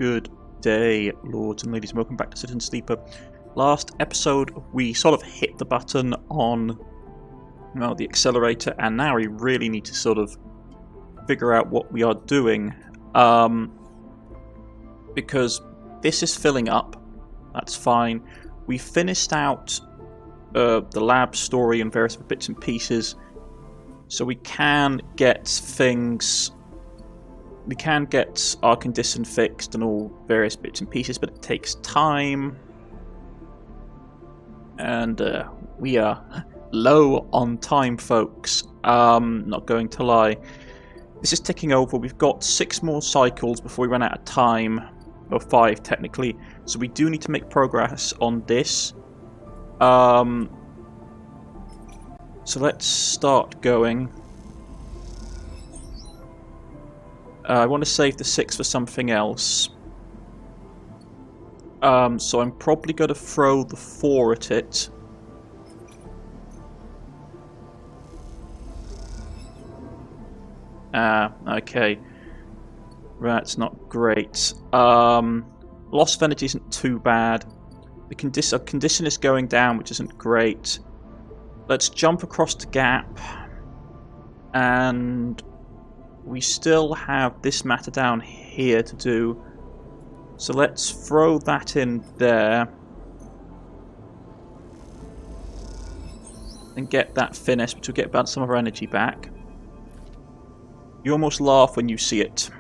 Good day, lords and ladies, and welcome back to Citizen Sleeper. Last episode, we sort of hit the button on the accelerator, and now we really need to sort of figure out what we are doing. Because this is filling up. That's fine. We finished out the lab story and various bits and pieces, so we can get things. We can get our condition fixed and all various bits and pieces, but it takes time. And we are low on time, folks. Not going to lie. This is ticking over. We've got 6 more cycles before we run out of time. Or 5, technically. So we do need to make progress on this. So let's start going. I want to save the 6 for something else. So I'm probably going to throw the 4 at it. Okay. That's not great. Loss of energy isn't too bad. The condition is going down, which isn't great. Let's jump across the gap. And we still have this matter down here to do. So let's throw that in there. And get that finished, which will get about some of our energy back. You almost laugh when you see it.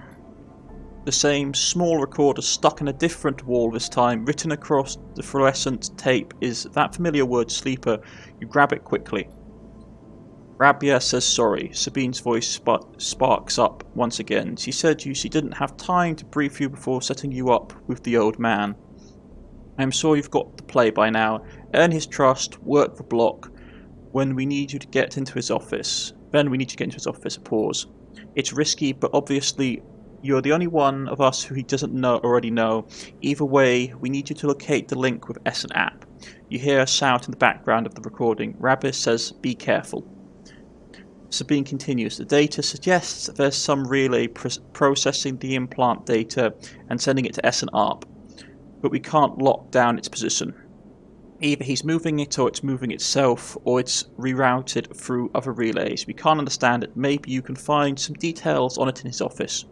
The same small recorder stuck in a different wall this time, written across the fluorescent tape is that familiar word, sleeper. You grab it quickly. Rabia says sorry. Sabine's voice sparks up once again. She said she didn't have time to brief you before setting you up with the old man. I'm sure you've got the play by now. Earn his trust, work the block. When we need you to get into his office. Then we need you to get into his office. A pause. It's risky, but obviously you're the only one of us who he doesn't already know. Either way, we need you to locate the link with Essen app. You hear a shout in the background of the recording. Rabia says, be careful. Sabine continues, the data suggests there's some relay processing the implant data and sending it to Essen ARP, but we can't lock down its position. Either he's moving it, or it's moving itself, or it's rerouted through other relays. We can't understand it. Maybe you can find some details on it in his office.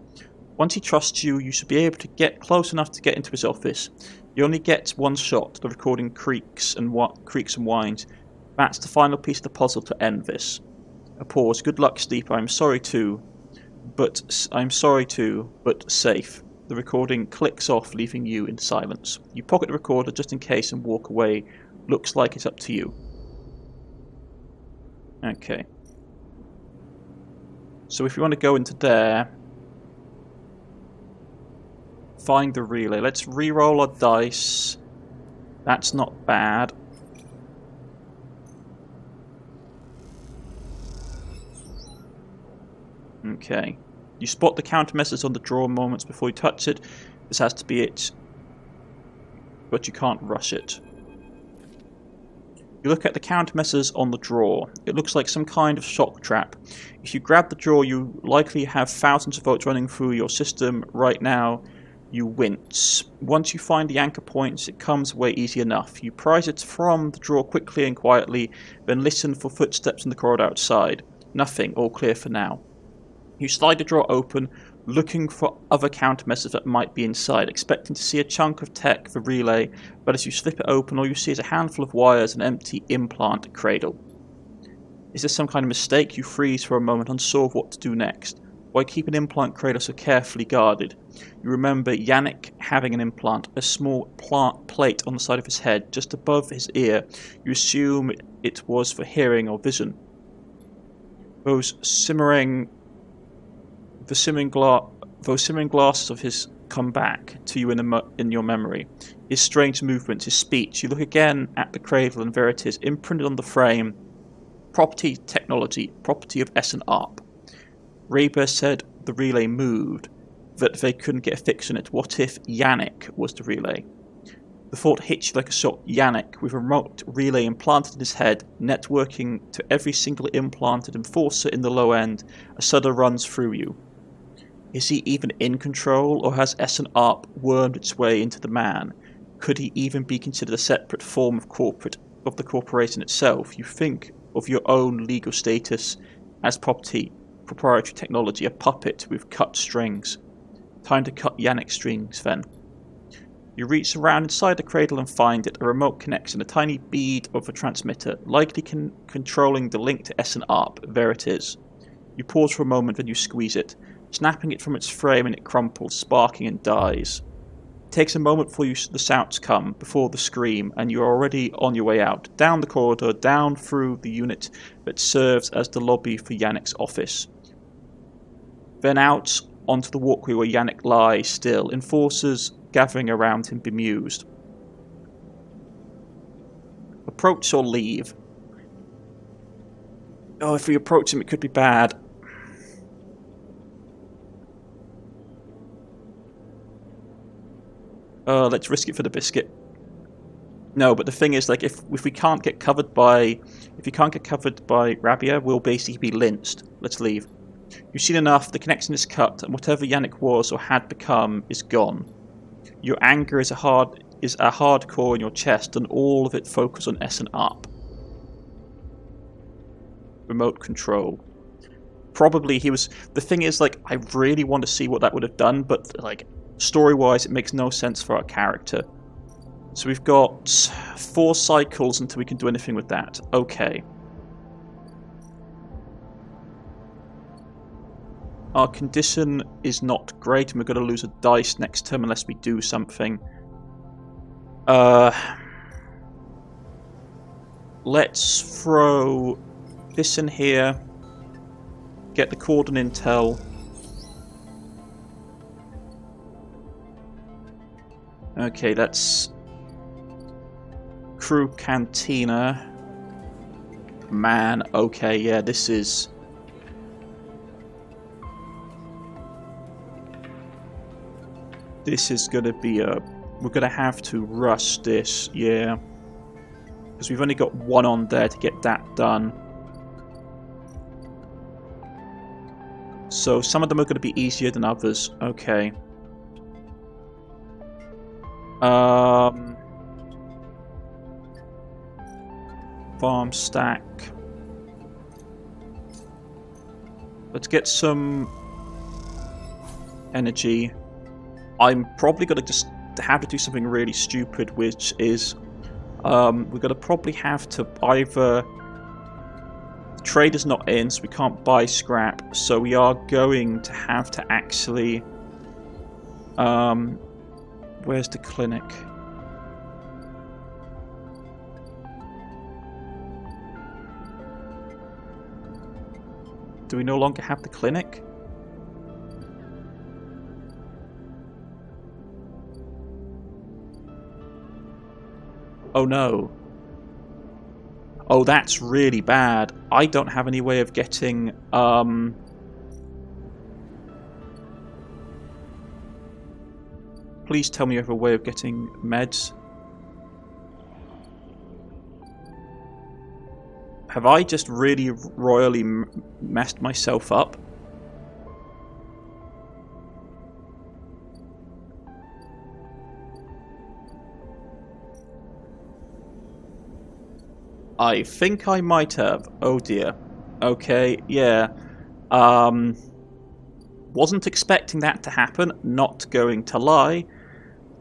Once he trusts you, you should be able to get close enough to get into his office. You only get one shot. The recording creaks and whines. That's the final piece of the puzzle to end this. A pause. Good luck, Sleeper. I'm sorry too, but safe. The recording clicks off, leaving you in silence. You pocket the recorder just in case and walk away. Looks like it's up to you. Okay. So if you want to go into there, find the relay. Let's re-roll our dice. That's not bad. Okay. You spot the countermeasures on the drawer moments before you touch it. This has to be it. But you can't rush it. You look at the countermeasures on the drawer. It looks like some kind of shock trap. If you grab the drawer, you likely have thousands of volts running through your system right now. You wince. Once you find the anchor points, it comes away easy enough. You prise it from the drawer quickly and quietly, then listen for footsteps in the corridor outside. Nothing, all clear for now. You slide the drawer open, looking for other countermeasures that might be inside, expecting to see a chunk of tech for relay, but as you slip it open, all you see is a handful of wires and an empty implant cradle. Is this some kind of mistake? You freeze for a moment, unsure of what to do next. Why keep an implant cradle so carefully guarded? You remember Yannick having an implant, a small plate on the side of his head, just above his ear. You assume it was for hearing or vision. Those simmering glasses of his come back to you in your memory. His strange movements, his speech. You look again at the cradle, and there it is, imprinted on the frame. Property, technology, property of Essen ARP. Raber said the relay moved, that they couldn't get a fix on it. What if Yannick was the relay? The thought hit you like a shot. Yannick, with a remote relay implanted in his head, networking to every single implanted enforcer in the low end. A shudder runs through you. Is he even in control, or has S&ARP wormed its way into the man? Could he even be considered a separate form of the corporation itself? You think of your own legal status as proprietary technology, a puppet with cut strings. Time to cut Yannick's strings, then. You reach around inside the cradle and find it, a remote connection, a tiny bead of a transmitter, likely controlling the link to S&ARP. There it is. You pause for a moment, then you squeeze it, snapping it from its frame, and it crumples, sparking and dies. It takes a moment for the sounds come, before the scream, and you are already on your way out, down the corridor, down through the unit that serves as the lobby for Yannick's office. Then out onto the walkway where Yannick lies still, enforcers gathering around him bemused. Approach or leave? Oh, if we approach him it could be bad. Let's risk it for the biscuit. No, but the thing is, like, if we can't get covered by Rabia, we'll basically be lynched. Let's leave. You've seen enough, the connection is cut, and whatever Yannick was or had become is gone. Your anger is a hard core in your chest, and all of it focused on S&ARP. Remote control. Probably he was... The thing is, like, I really want to see what that would have done, but, like, story-wise, it makes no sense for our character. So we've got 4 cycles until we can do anything with that. Okay. Our condition is not great, and we're going to lose a dice next term unless we do something. Let's throw this in here. Get the cordon intel. Okay, that's crew cantina. Man, okay, yeah, this is... This is gonna be a... We're gonna have to rush this, yeah. Because we've only got 1 on there to get that done. So some of them are gonna be easier than others. Okay. Farm stack. Let's get some energy. I'm probably going to just have to do something really stupid, which is we're going to probably have to either... The trader's not in, so we can't buy scrap, so we are going to have to actually... where's the clinic? Do we no longer have the clinic? Oh no. Oh, that's really bad. I don't have any way of getting, Please tell me you have a way of getting meds. Have I just really royally messed myself up? I think I might have. Oh dear. Okay, yeah. Wasn't expecting that to happen, not going to lie.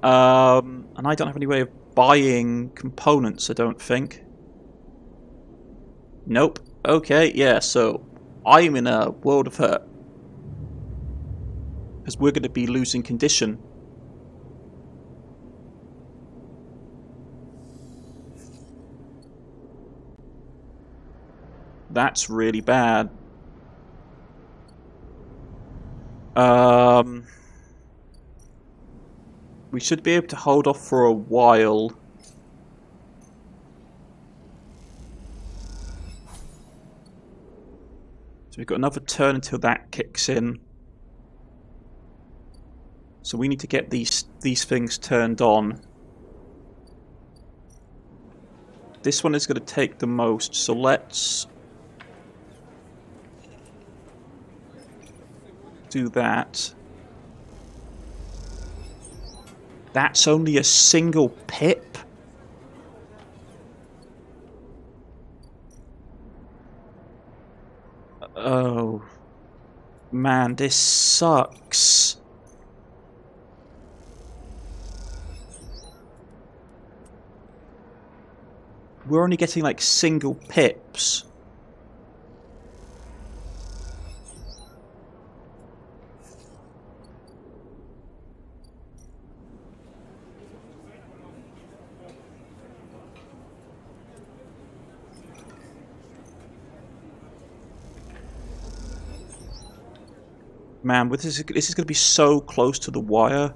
And I don't have any way of buying components, I don't think. Nope. Okay, yeah, so I'm in a world of hurt. Because we're going to be losing condition. That's really bad. We should be able to hold off for a while. So we've got another turn until that kicks in. So we need to get these things turned on. This one is going to take the most, so let's do that. That's only a single pip? Oh. Man, this sucks. We're only getting like single pips. Man, this is going to be so close to the wire.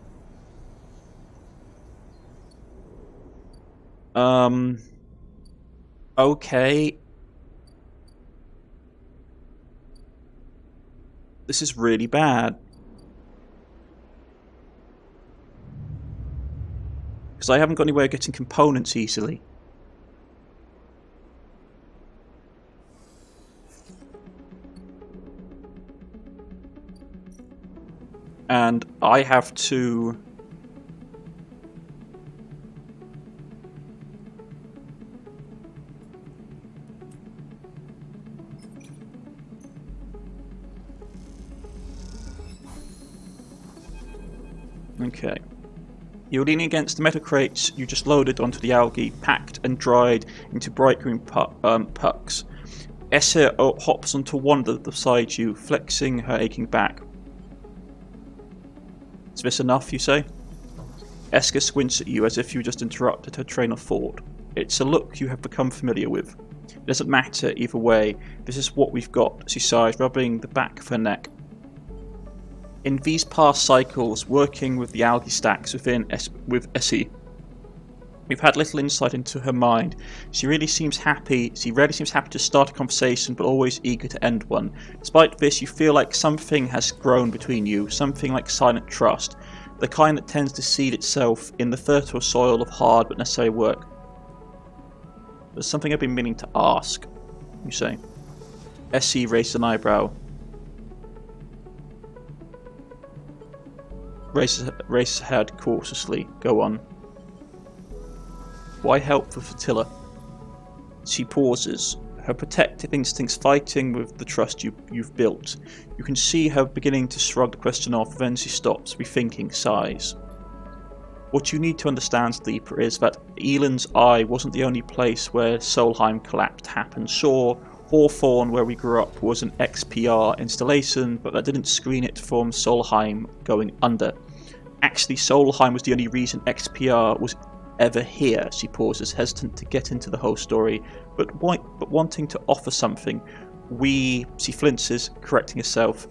Okay. This is really bad. Because I haven't got any way of getting components easily. And I have to... Okay. You're leaning against the metal crates you just loaded onto the algae, packed and dried into bright green pucks. Essie hops onto one beside you, flexing her aching back. Is this enough, you say? Eska squints at you as if you just interrupted her train of thought. It's a look you have become familiar with. It doesn't matter either way, this is what we've got, she sighs, rubbing the back of her neck. In these past cycles, working with the algae stacks with Essie, we've had little insight into her mind. She rarely seems happy to start a conversation, but always eager to end one. Despite this, you feel like something has grown between you, something like silent trust, the kind that tends to seed itself in the fertile soil of hard but necessary work. There's something I've been meaning to ask, you say. Essie raises an eyebrow. Raises her head cautiously. Go on. Why help the flotilla? She pauses, her protective instincts fighting with the trust you've built. You can see her beginning to shrug the question off, then she stops, rethinking, sighs. What you need to understand, Sleeper, is that Erlin's Eye wasn't the only place where Solheim collapse happened. Sure, Hawthorne, where we grew up, was an XPR installation, but that didn't screen it from Solheim going under. Actually, Solheim was the only reason XPR was ever here. She pauses, hesitant to get into the whole story, but wanting to offer something. She flinches, correcting herself.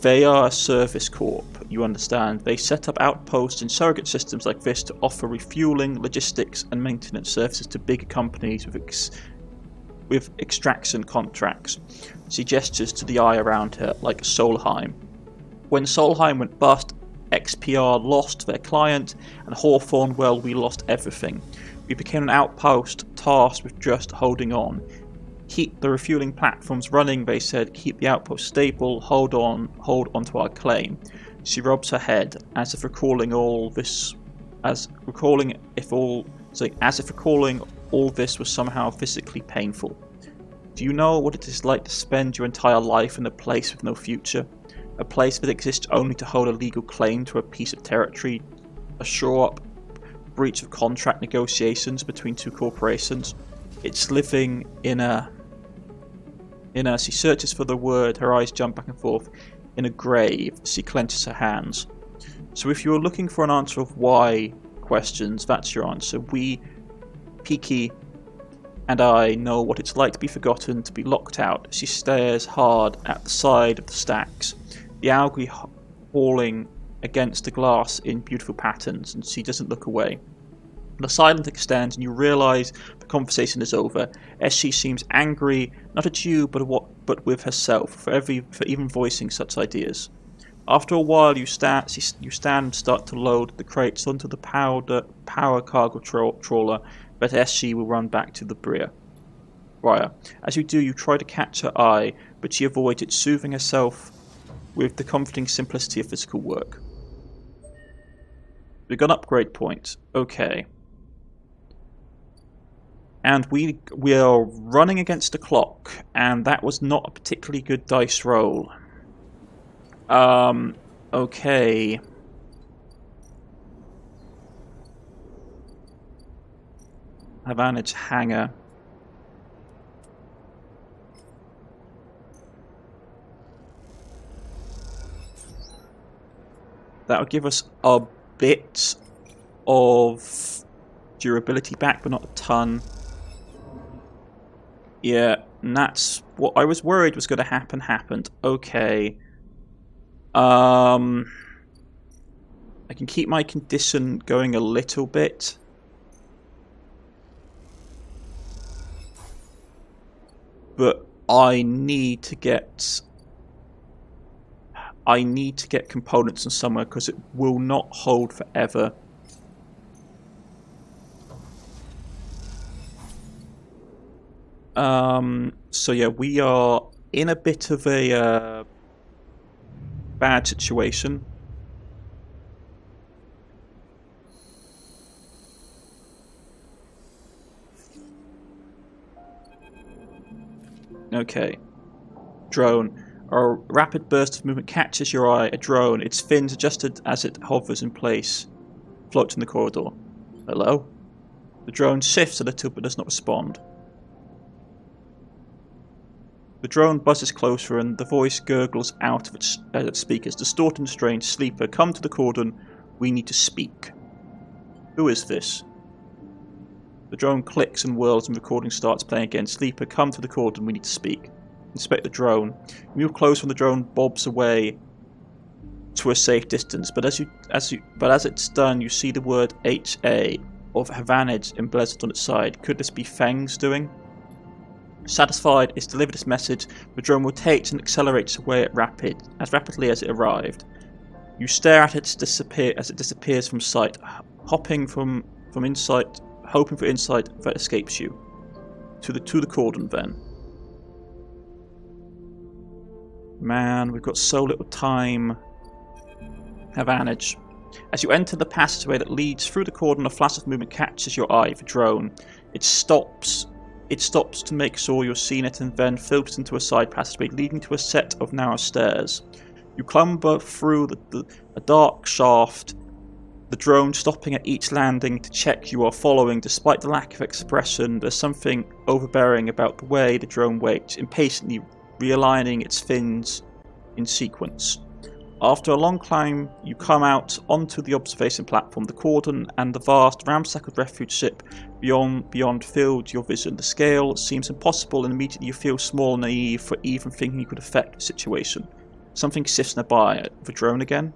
They are a service corp, you understand. They set up outposts and surrogate systems like this to offer refueling, logistics and maintenance services to bigger companies with extraction contracts. She gestures to the eye around her, like Solheim. When Solheim went bust, XPR lost their client, and Hawthorne, well, we lost everything. We became an outpost tasked with just holding on. Keep the refueling platforms running, they said, keep the outpost stable, hold on to our claim. She rubs her head, as if recalling all this was somehow physically painful. Do you know what it is like to spend your entire life in a place with no future? A place that exists only to hold a legal claim to a piece of territory, a shore-up breach of contract negotiations between two corporations. It's living in a... She searches for the word, her eyes jump back and forth. In a grave, she clenches her hands. So if you're looking for an answer of why questions, that's your answer. We, Peaky, and I know what it's like to be forgotten, to be locked out. She stares hard at the side of the stacks, the algae hauling against the glass in beautiful patterns, and she doesn't look away. The silence extends, and you realise the conversation is over. Essie seems angry, not at you, but with herself, for even voicing such ideas. After a while, you stand and start to load the crates onto the power cargo trawler, but Essie will run back to the briar. As you do, you try to catch her eye, but she avoids it, soothing herself with the comforting simplicity of physical work. We've got an upgrade point. Okay. And we are running against the clock, and that was not a particularly good dice roll. Okay. Advantage hangar. That would give us a bit of durability back, but not a ton. Yeah, and that's what I was worried was going to happen. Happened. Okay. I can keep my condition going a little bit. But I need to get components in somewhere because it will not hold forever. So yeah, we are in a bit of a bad situation. Okay. Drone. A rapid burst of movement catches your eye. A drone. Its fins adjusted as it hovers in place. Floats in the corridor. Hello? The drone shifts a little but does not respond. The drone buzzes closer and the voice gurgles out of its speakers. Distorted and strange. Sleeper, come to the cordon. We need to speak. Who is this? The drone clicks and whirls and recording starts playing again. Sleeper, come to the cordon. We need to speak. Inspect the drone. You move closer and the drone bobs away to a safe distance. But as it's done, you see the word HA of Havanage emblazoned on its side. Could this be Feng's doing? Satisfied, it's delivered its message. The drone rotates and accelerates away as rapidly as it arrived. You stare at it as it disappears from sight, hoping for insight that escapes you. To the cordon then. Man, we've got so little time. Havanage. As you enter the passageway that leads through the cordon, a flash of movement catches your eye. The drone. It stops to make sure you're seeing it and then filters into a side passageway leading to a set of narrow stairs. You clamber through a dark shaft, the drone stopping at each landing to check you are following. Despite the lack of expression, there's something overbearing about the way the drone waits, impatiently realigning its fins in sequence. After a long climb, you come out onto the observation platform. The cordon and the vast, ramshackle refuge ship beyond filled your vision. The scale seems impossible, and immediately you feel small and naive for even thinking you could affect the situation. Something sifts nearby. The drone again?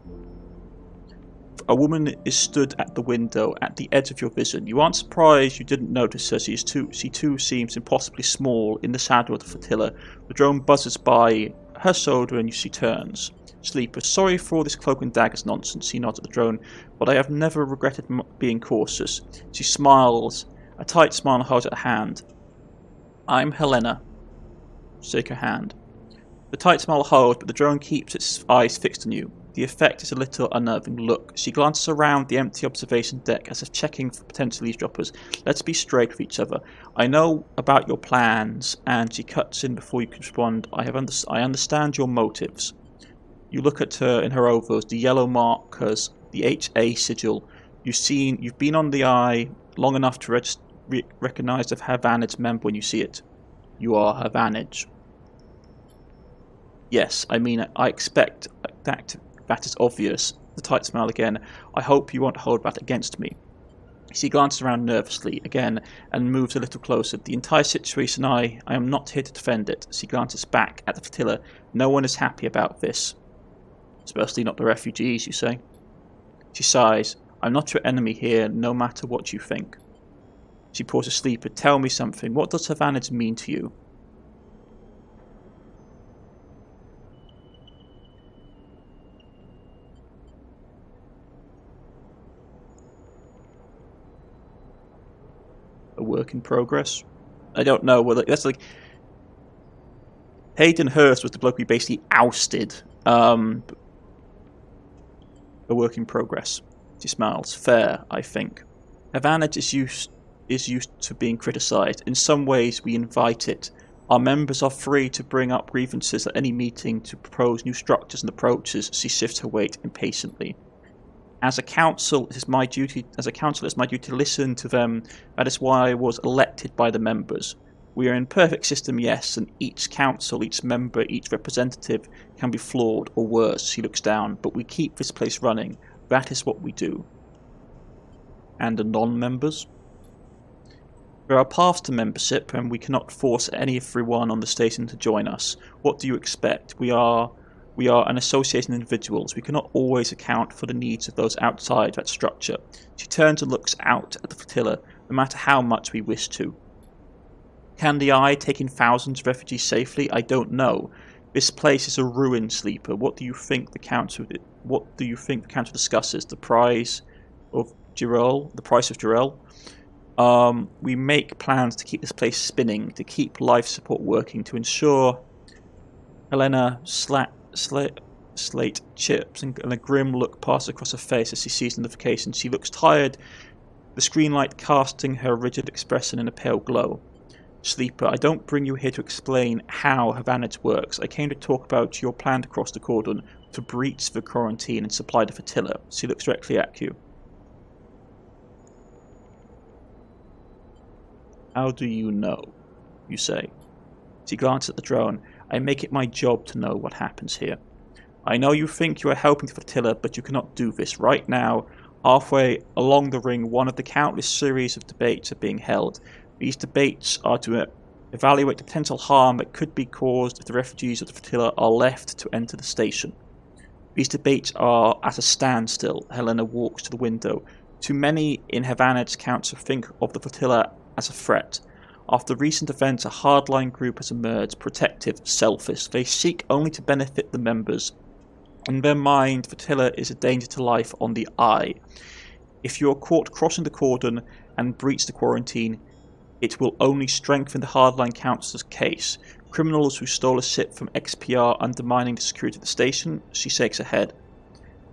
A woman is stood at the window at the edge of your vision. You aren't surprised you didn't notice her. She too seems impossibly small in the shadow of the flotilla. The drone buzzes by her shoulder and she turns. Sleeper, sorry for all this cloak and daggers nonsense. He nods at the drone, but I have never regretted being cautious. She smiles, a tight smile, and holds out her hand. I'm Helena. Shake her hand. The tight smile holds, but the drone keeps its eyes fixed on you. The effect is a little unnerving. Look. She glances around the empty observation deck as if checking for potential eavesdroppers. Let's be straight with each other. I know about your plans, and she cuts in before you can respond. I understand your motives. You look at her in her overalls, the yellow markers, the HA sigil. You've been on the eye long enough to recognize the Havanage member when you see it. You are Havanage. Yes, I mean, I expect that is obvious. The tight smile again. I hope you won't hold that against me. She glances around nervously again and moves a little closer. The entire situation, I am not here to defend it. She glances back at the flotilla. No one is happy about this. Especially not the refugees, you say? She sighs. I'm not your enemy here, no matter what you think. She pauses. Sleeper, tell me something. What does Havanage mean to you? A work in progress? I don't know. Well, that's like... Hayden Hurst was the bloke we basically ousted A work in progress. She smiles. Fair, I think. Havanage is used to being criticised. In some ways, we invite it. Our members are free to bring up grievances at any meeting to propose new structures and approaches. She shifts her weight impatiently. As a council, it is my duty to listen to them. That is why I was elected by the members. We are in perfect system, yes, and each council, each member, each representative can be flawed or worse. She looks down, but we keep this place running. That is what we do. And the non-members? There are paths to membership, and we cannot force everyone on the station to join us. What do you expect? We are an association of individuals. We cannot always account for the needs of those outside that structure. She turns and looks out at the flotilla, no matter how much we wish to. Can the Eye take in thousands of refugees safely? I don't know. This place is a ruin, Sleeper. What do you think the council discusses? The price of Jirel? We make plans to keep this place spinning, to keep life support working, to ensure. Helena slate chips, and a grim look passes across her face as she sees the notification. She looks tired, the screen light casting her rigid expression in a pale glow. Sleeper, I don't bring you here to explain how Havanage works. I came to talk about your plan to cross the cordon, to breach the quarantine and supply the flotilla. She looks directly at you. How do you know? You say. She glances at the drone. I make it my job to know what happens here. I know you think you are helping the flotilla, but you cannot do this. Right now, halfway along the ring, one of the countless series of debates are being held. These debates are to evaluate the potential harm that could be caused if the refugees of the flotilla are left to enter the station. These debates are at a standstill. Helena walks to the window. Too many in Havanage's council think of the flotilla as a threat. After recent events, a hardline group has emerged, protective, selfish. They seek only to benefit the members. In their mind, the flotilla is a danger to life on the Eye. If you are caught crossing the cordon and breach the quarantine, it will only strengthen the hardline council's case. Criminals who stole a ship from XPR undermining the security of the station. She shakes her head.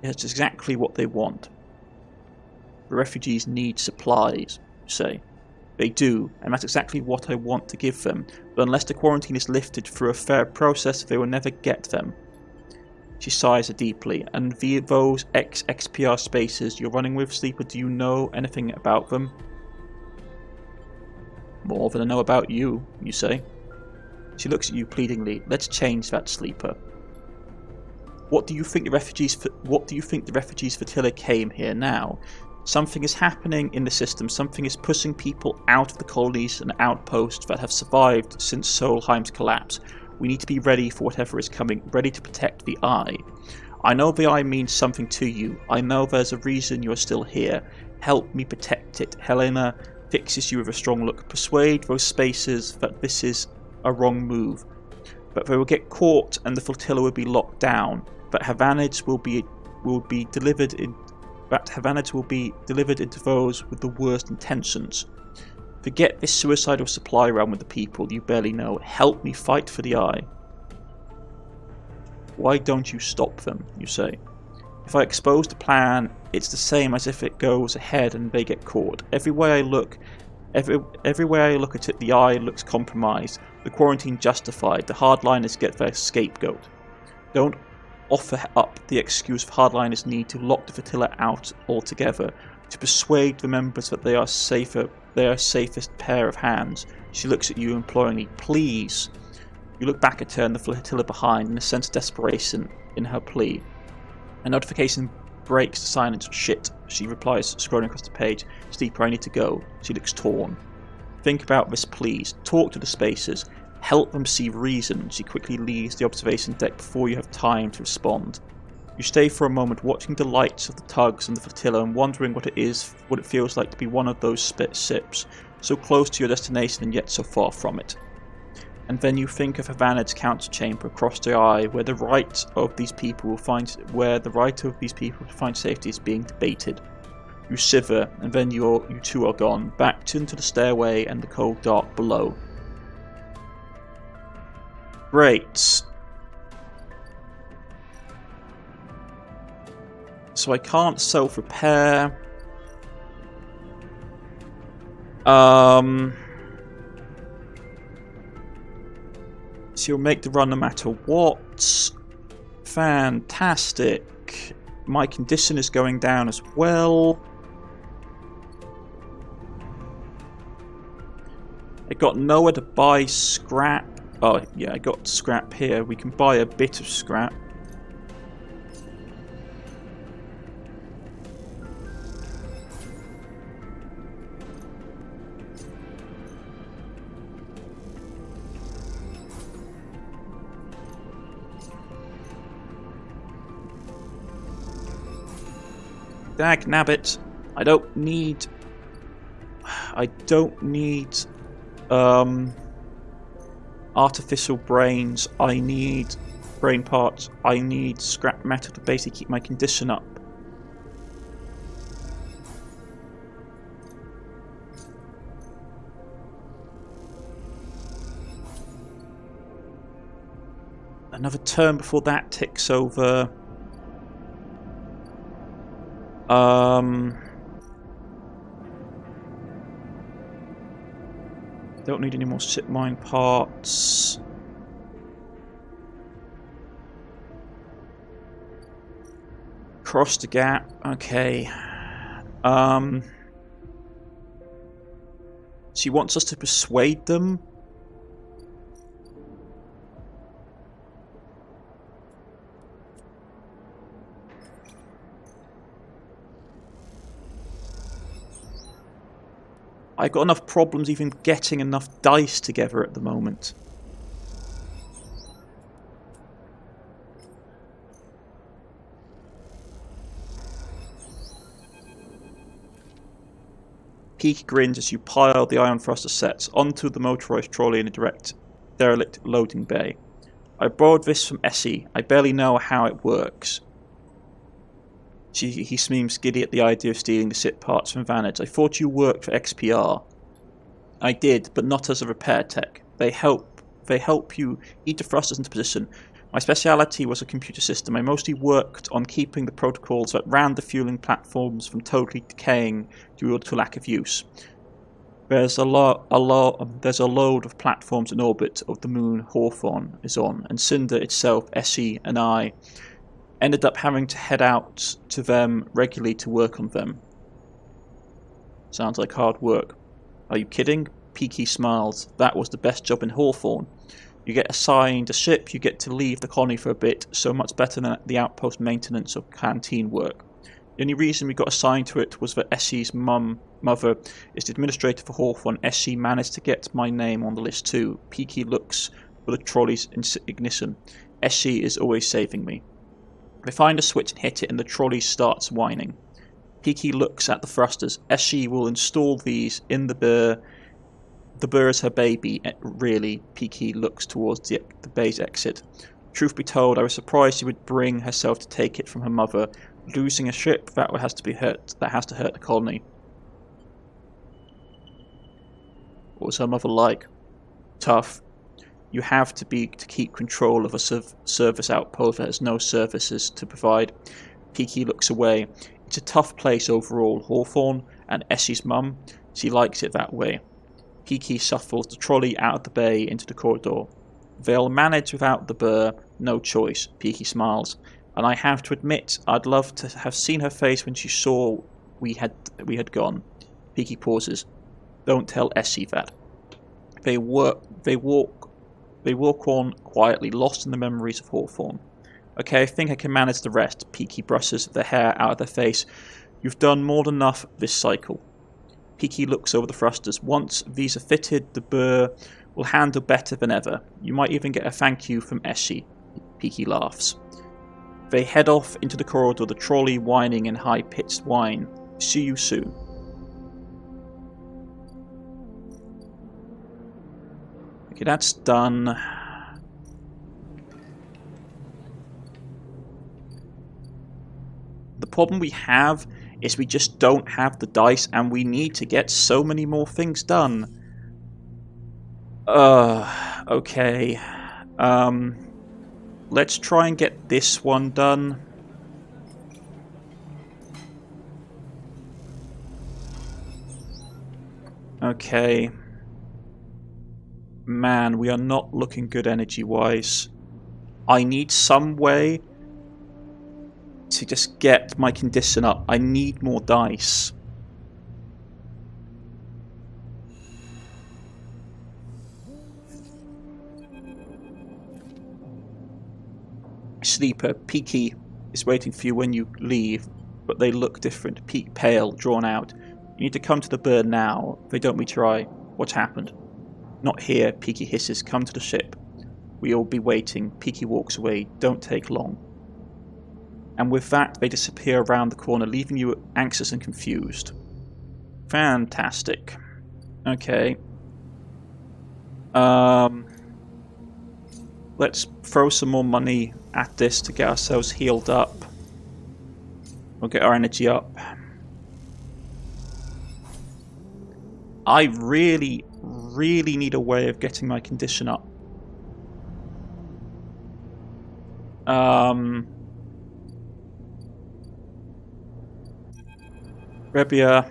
It's exactly what they want. The refugees need supplies, you say. They do, and that's exactly what I want to give them. But unless the quarantine is lifted through a fair process, they will never get them. She sighs deeply. And via those XPR spaces you're running with, Sleeper, do you know anything about them? More than I know about you, you say. She looks at you pleadingly. Let's change that, Sleeper. What do you think the refugees flotilla came here now? Something is happening in the system. Something is pushing people out of the colonies and outposts that have survived since Solheim's collapse. We need to be ready for whatever is coming, ready to protect the Eye. I know the Eye means something to you. I know there's a reason you are still here. Help me protect it. Helena fixes you with a strong look. Persuade those spaces that this is a wrong move. But they will get caught and the flotilla will be locked down. That Havanage will be delivered into those with the worst intentions. Forget this suicidal supply run with the people you barely know. Help me fight for the Eye. Why don't you stop them, you say. If I expose the plan, it's the same as if it goes ahead and they get caught. Every way I look at it, the Eye looks compromised, the quarantine justified, the hardliners get their scapegoat. Don't offer up the excuse hardliners need to lock the flotilla out altogether, to persuade the members that they are safest pair of hands. She looks at you imploringly. Please. You look back at her and the flotilla behind, and a sense of desperation in her plea. A notification breaks the silence. Shit, she replies, scrolling across the page. Sleeper, I need to go. She looks torn. Think about this, please. Talk to the spacers. Help them see reason. She quickly leaves the observation deck before you have time to respond. You stay for a moment watching the lights of the tugs and the flotilla and wondering what it feels like to be one of those ships, so close to your destination and yet so far from it. And then you think of Havanage's council chamber across the Eye, where the right of these people to find safety is being debated. You shiver, and then you too are gone, back into the stairway and the cold dark below. Great. So I can't self-repair. So you'll make the run no matter what. Fantastic. My condition is going down as well. I got nowhere to buy scrap. Oh, yeah, I got scrap here. We can buy a bit of scrap. Dag nabbit. I don't need artificial brains. I need brain parts. I need scrap metal to basically keep my condition up. Another turn before that ticks over. Don't need any more ship mine parts. Cross the gap. Okay. She wants us to persuade them. I've got enough problems even getting enough dice together at the moment. Peaky grins as you pile the iron thruster sets onto the motorised trolley in a direct derelict loading bay. I borrowed this from Essie. I barely know how it works. He seems giddy at the idea of stealing the ship parts from Vantage. I thought you worked for XPR. I did, but not as a repair tech. They help you eat the thrusters into position. My speciality was a computer system. I mostly worked on keeping the protocols that ran the fueling platforms from totally decaying due to lack of use. There's a load of platforms in orbit of the moon Hawthorne is on, and Cinder itself, Essie, and I ended up having to head out to them regularly to work on them. Sounds like hard work. Are you kidding? Peaky smiles. That was the best job in Hawthorne. You get assigned a ship, you get to leave the colony for a bit, so much better than the outpost maintenance or canteen work. The only reason we got assigned to it was that Essie's mother is the administrator for Hawthorne. Essie managed to get my name on the list too. Peaky looks for the trolley's ignition. Essie is always saving me. I find a switch and hit it, and the trolley starts whining. Peaky looks at the thrusters. Essie will install these in the burr. The burr is her baby. Really, Peaky looks towards the bay's exit. Truth be told, I was surprised she would bring herself to take it from her mother. Losing a ship that has to hurt the colony. What was her mother like? Tough. You have to keep control of a service outpost that has no services to provide. Peaky looks away. It's a tough place overall. Hawthorne and Essie's mum, she likes it that way. Peaky shuffles the trolley out of the bay into the corridor. They'll manage without the burr, no choice. Peaky smiles. And I have to admit, I'd love to have seen her face when she saw we had gone. Peaky pauses. Don't tell Essie that. They walk on quietly, lost in the memories of Hawthorne. Okay, I think I can manage the rest. Peaky brushes the hair out of their face. You've done more than enough this cycle. Peaky looks over the thrusters. Once these are fitted, the burr will handle better than ever. You might even get a thank you from Essie. Peaky laughs. They head off into the corridor, the trolley whining in high-pitched whine. See you soon. Okay, that's done. The problem we have is we just don't have the dice, and we need to get so many more things done. Okay. Let's try and get this one done. Okay. Man, we are not looking good energy-wise. I need some way to just get my condition up. I need more dice. Sleeper, Peaky is waiting for you when you leave, but they look different. Pale, drawn out. You need to come to the bird now. If they don't retry, what's happened? Not here, Peaky hisses. Come to the ship. We'll be waiting. Peaky walks away. Don't take long. And with that, they disappear around the corner, leaving you anxious and confused. Fantastic. Okay. Let's throw some more money at this to get ourselves healed up. We'll get our energy up. I really need a way of getting my condition up. Rebia,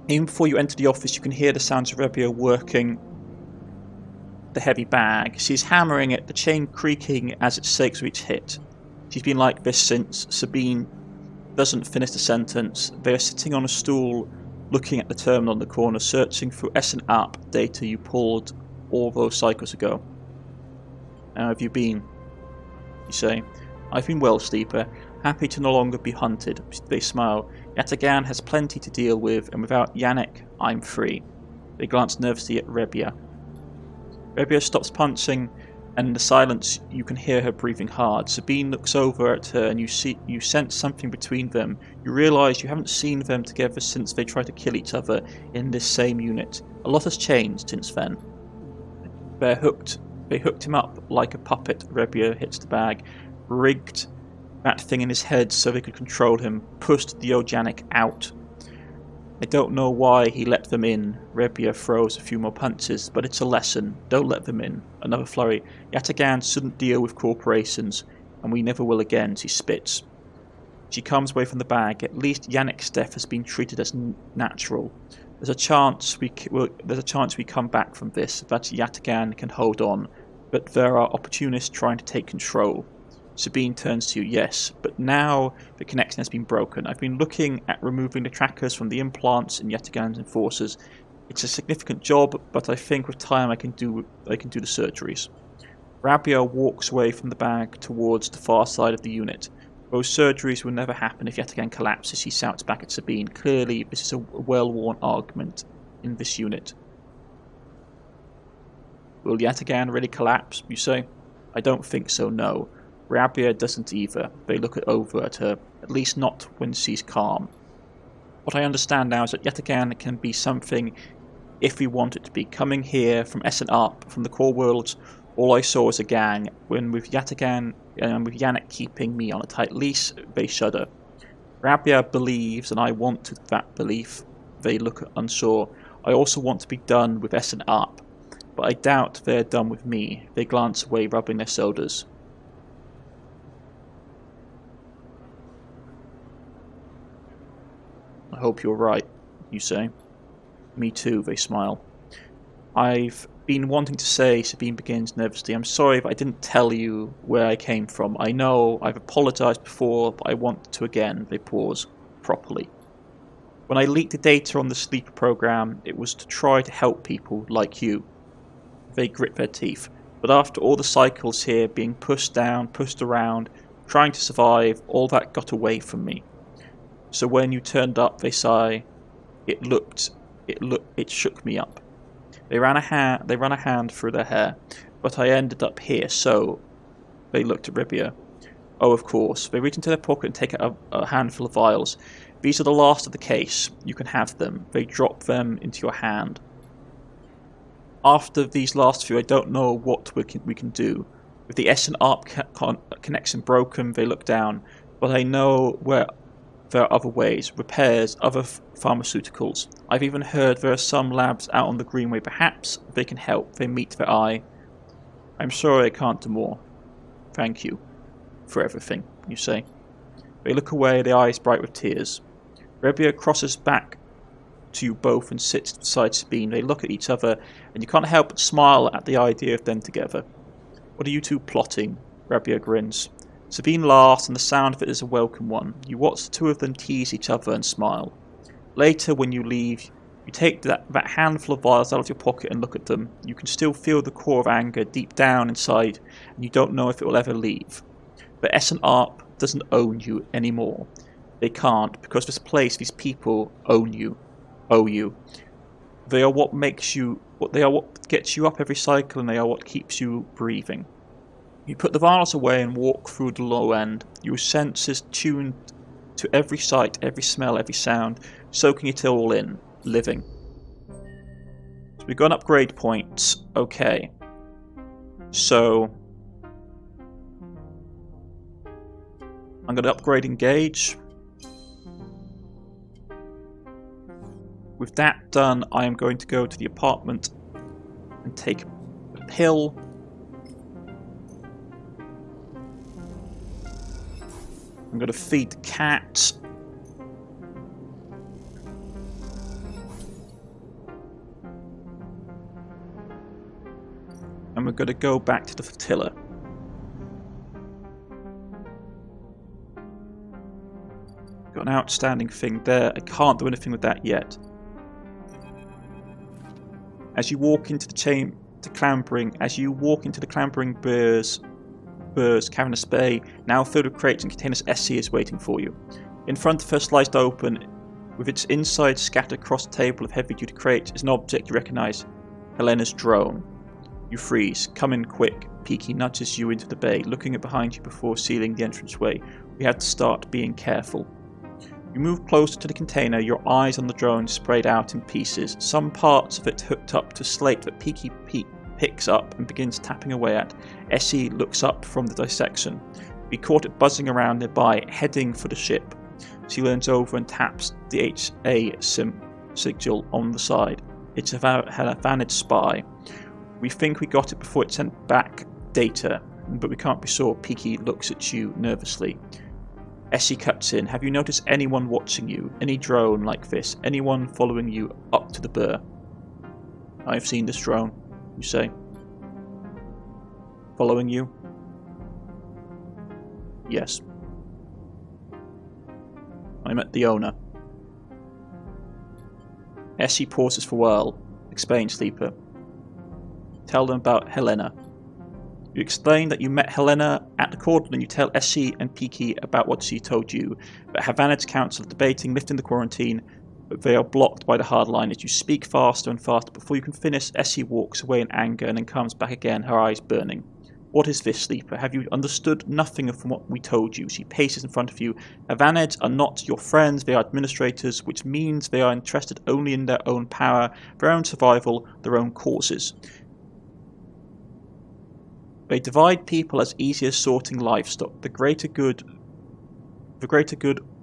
even before you enter the office, you can hear the sounds of Rebia working the heavy bag. She's hammering it, the chain creaking as it shakes with each hit. She's been like this since Sabine doesn't finish the sentence. They are sitting on a stool, looking at the terminal in the corner, searching for S&ARP data you pulled all those cycles ago. How have you been? You say. I've been well, Sleeper. Happy to no longer be hunted. They smile. Yatagan has plenty to deal with, and without Yannick, I'm free. They glance nervously at Rebia. Rebia stops punching, and in the silence you can hear her breathing hard. Sabine looks over at her, and you sense something between them. You realise you haven't seen them together since they tried to kill each other in this same unit. A lot has changed since then. They hooked him up like a puppet. Rebia hits the bag, rigged that thing in his head so they could control him, pushed the Ojanic out. I don't know why he let them in. Rebia throws a few more punches, but it's a lesson. Don't let them in. Another flurry. Yatagan shouldn't deal with corporations, and we never will again, she spits. She comes away from the bag. At least Yannick's death has been treated as natural. There's a chance we come back from this, that Yatagan can hold on, but there are opportunists trying to take control. Sabine turns to you. Yes, but now the connection has been broken. I've been looking at removing the trackers from the implants and Yatagan's enforcers. It's a significant job, but I think with time I can do the surgeries. Rabia walks away from the bag towards the far side of the unit. Those surgeries will never happen if Yatagan collapses, she shouts back at Sabine. Clearly, this is a well-worn argument in this unit. Will Yatagan really collapse, you say? I don't think so, no. Rabia doesn't either. They look over at her, at least not when she's calm. What I understand now is that Yatagan can be something if we want it to be. Coming here from S&ARP, from the core worlds, all I saw was a gang. When with Yatagan and with Yannick keeping me on a tight leash, they shudder. Rabia believes, and I want that belief. They look unsure. I also want to be done with S&ARP, but I doubt they're done with me. They glance away, rubbing their shoulders. I hope you're right, you say. Me too, they smile. I've been wanting to say, Sabine begins nervously, I'm sorry if I didn't tell you where I came from. I know I've apologised before, but I want to again. They pause. Properly. When I leaked the data on the sleeper program, it was to try to help people like you. They grit their teeth. But after all the cycles here, being pushed down, pushed around, trying to survive, all that got away from me. So when you turned up, they sigh. It shook me up. They ran a hand through their hair, but I ended up here, so... They looked at Rebia. Oh, of course. They reach into their pocket and take out a handful of vials. These are the last of the case. You can have them. They drop them into your hand. After these last few, I don't know what we can do. With the S&ARP connection broken, they look down, but I know where there are other ways, repairs, other pharmaceuticals. I've even heard there are some labs out on the Greenway. Perhaps they can help. They meet their eye. I'm sorry I can't do more. Thank you for everything, you say. They look away, their eyes bright with tears. Rebia crosses back to you both and sits beside Sabine. They look at each other, and you can't help but smile at the idea of them together. What are you two plotting? Rabia grins. Sabine laughs, and the sound of it is a welcome one. You watch the two of them tease each other and smile. Later, when you leave, you take that handful of vials out of your pocket and look at them. You can still feel the core of anger deep down inside, and you don't know if it will ever leave. But S&ARP doesn't own you anymore. They can't, because this place, these people, owe you. They are what gets you up every cycle, and they are what keeps you breathing. You put the vials away and walk through the low end, your senses tuned to every sight, every smell, every sound, soaking it all in, living. So we've got an upgrade point. Okay. So I'm going to upgrade engage. With that done, I am going to go to the apartment and take a pill. I'm going to feed the cat. And we're going to go back to the flotilla. Got an outstanding thing there. I can't do anything with that yet. As you walk into the clambering Burr's cavernous bay, now filled with crates and containers, Essie is waiting for you. In front of her, sliced open, with its inside scattered across a table of heavy-duty crates, is an object you recognise. Helena's drone. You freeze. Come in quick. Peaky nudges you into the bay, looking at behind you before sealing the entranceway. We have to start being careful. You move closer to the container, your eyes on the drone sprayed out in pieces, some parts of it hooked up to slate that Peaky picks up and begins tapping away at. Essie looks up from the dissection. We caught it buzzing around nearby, heading for the ship. She leans over and taps the HA sigil on the side. It's a Vanid spy. We think we got it before it sent back data, but we can't be sure. Peaky looks at you nervously. Essie cuts in. Have you noticed anyone watching you? Any drone like this? Anyone following you up to the Burr? I've seen this drone, you say. Following you? Yes. I met the owner. Essie pauses for a while. Explain, Sleeper. Tell them about Helena. You explain that you met Helena at the cordon, and you tell Essie and Peaky about what she told you. But Havanid's council are debating lifting the quarantine, but they are blocked by the hard line. As you speak faster and faster, before you can finish, Essie walks away in anger and then comes back again, her eyes burning. What is this, Sleeper? Have you understood nothing from what we told you? She paces in front of you. Havanids are not your friends, they are administrators, which means they are interested only in their own power, their own survival, their own causes. They divide people as easy as sorting livestock. The greater good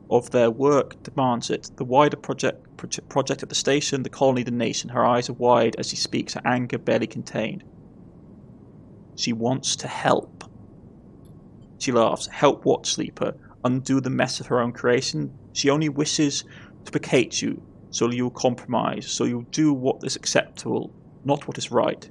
of their work demands it. The wider project at the station, the colony, the nation. Her eyes are wide as she speaks, her anger barely contained. She wants to help. She laughs. Help what, Sleeper? Undo the mess of her own creation? She only wishes to placate you, so you'll compromise, so you'll do what is acceptable, not what is right.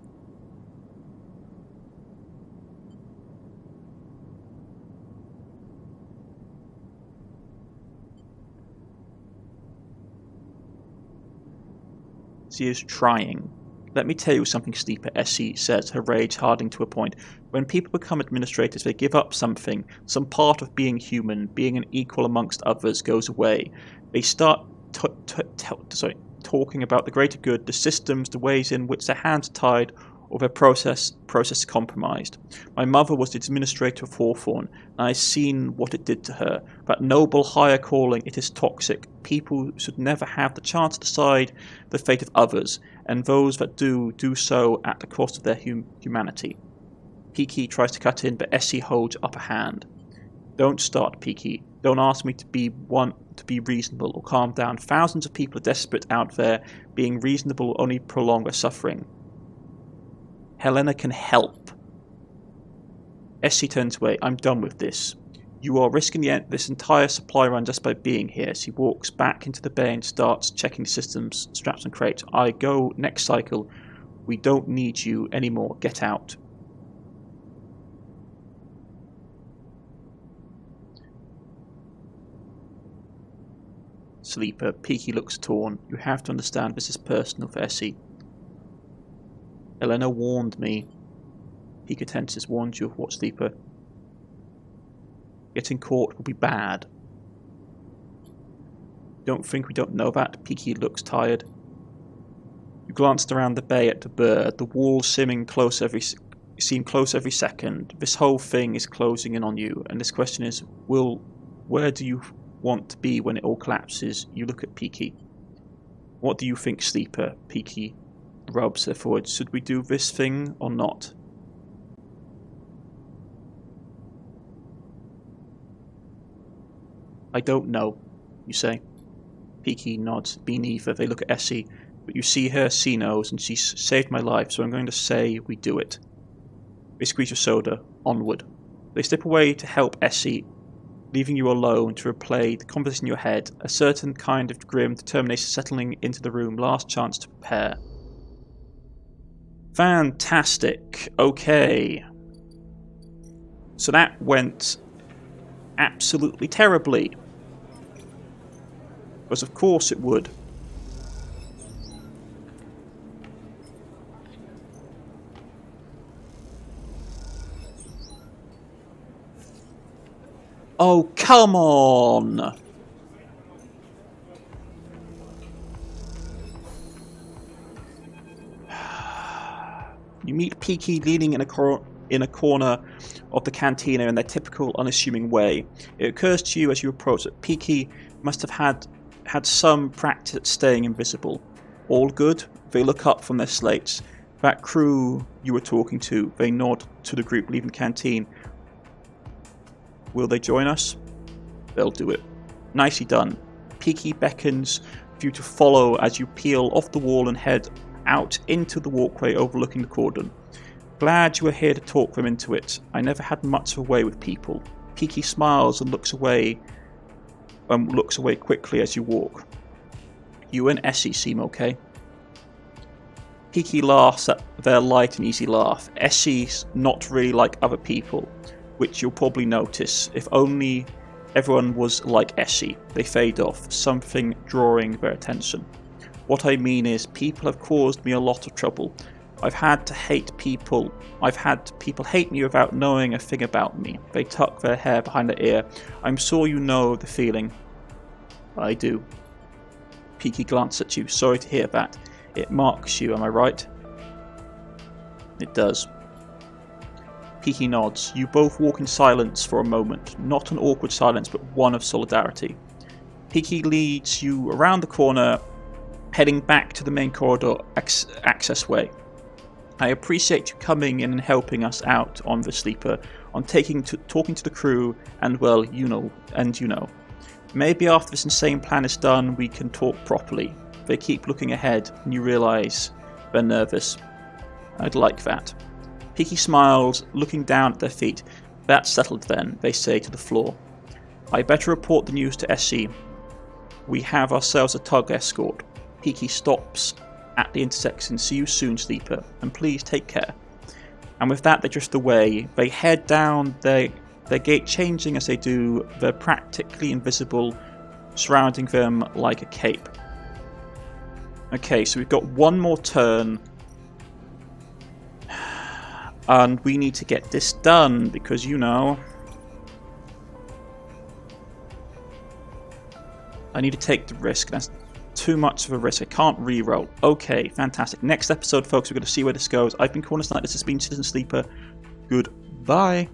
She is trying. Let me tell you something, Sleeper, Essie says, her rage hardening to a point. When people become administrators, they give up something. Some part of being human, being an equal amongst others, goes away. They start talking about the greater good, the systems, the ways in which their hands are tied, or their process compromised. My mother was the administrator of Hawthorne, and I've seen what it did to her. That noble higher calling, it is toxic. People should never have the chance to decide the fate of others, and those that do so at the cost of their humanity. Peaky tries to cut in, but Essie holds up a hand. Don't start, Peaky. Don't ask me to be reasonable or calm down. Thousands of people are desperate out there. Being reasonable will only prolong their suffering. Helena can help. Essie turns away. I'm done with this. You are risking this entire supply run just by being here. She walks back into the bay and starts checking the systems, straps and crates. I go next cycle. We don't need you anymore. Get out. Sleeper. Peaky looks torn. You have to understand this is personal for Essie. Elena warned me. Peaky tenses. Warned you of what, Sleeper? Getting caught will be bad. Don't think we don't know that. Peaky looks tired. You glanced around the bay at the bird. The walls seem close every second. This whole thing is closing in on you, and this question is, where do you want to be when it all collapses? You look at Peaky. What do you think, Sleeper? Peaky rubs her forehead. Should we do this thing or not? I don't know, you say. Peaky nods. Me neither. They look at Essie, but you see her, she knows, and she's saved my life, so I'm going to say we do it. They squeeze your soda. Onward. They step away to help Essie, leaving you alone to replay the conversation in your head, a certain kind of grim determination settling into the room. Last chance to prepare. Fantastic. Okay. So that went absolutely terribly. Because of course it would. Oh, come on! You meet Peaky leaning in a corner of the cantina in their typical unassuming way. It occurs to you as you approach that Peaky must have had some practice at staying invisible. All good? They look up from their slates. That crew you were talking to, they nod to the group leaving the canteen. Will they join us? They'll do it. Nicely done. Peaky beckons for you to follow as you peel off the wall and head out into the walkway overlooking the cordon. Glad you were here to talk them into it. I never had much of a way with people. Peaky smiles and looks away quickly as you walk. You and Essie seem okay. Peaky laughs at their light and easy laugh. Essie's not really like other people, which you'll probably notice. If only everyone was like Essie. They fade off, something drawing their attention. What I mean is, people have caused me a lot of trouble. I've had people hate me without knowing a thing about me. They tuck their hair behind their ear. I'm sure you know the feeling. I do. Peaky glances at you. Sorry to hear that. It marks you, am I right? It does. Peaky nods. You both walk in silence for a moment. Not an awkward silence, but one of solidarity. Peaky leads you around the corner, heading back to the main corridor access way. I appreciate you coming in and helping us out on the Sleeper, on talking to the crew, and well, you know. Maybe after this insane plan is done, we can talk properly. They keep looking ahead, and you realise they're nervous. I'd like that. Peaky smiles, looking down at their feet. That's settled then, they say to the floor. I better report the news to Essie. We have ourselves a tug escort. Peaky stops at the intersection. See you soon, Sleeper, and please take care. And with that, they drift away. They head down their gate, changing as they do. They're practically invisible, surrounding them like a cape. Okay, so we've got one more turn. And we need to get this done, because, you know, I need to take the risk. That's too much of a risk. I can't reroll. Okay, fantastic. Next episode, folks, we're going to see where this goes. I've been Cornish-knight. This has been Citizen Sleeper. Goodbye.